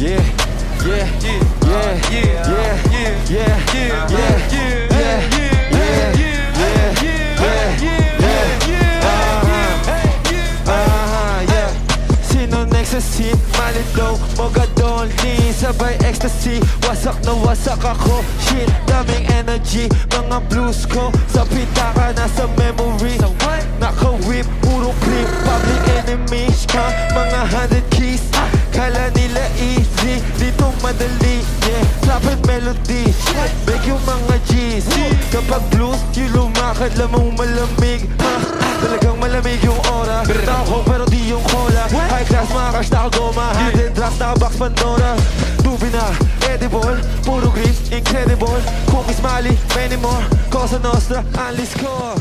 Yeah, yeah, yeah, yeah, yeah, yeah, yeah, yeah. Sino next sa scene? Malito, mogadoli, sabay ecstasy. Wasak na wasak ako, shit, daming energy. Mga blues ko, sa pitaka nasa memory. Naka-whip, puro clip, public enemy. Mga 100 keys, kala nila easy. Dito madali, yeah, trap and melody. Make yung mga G's. Kapag blues, yung lumakad lamang malamig. Talagang malamig yung aura. Tao pero di yung cola. High class mga cash nakagoma. Hidden drops naka-box Pandora. Tubi na, edible, puro green, incredible. Kung ismali, many more. Cosa Nostra, ang list ko.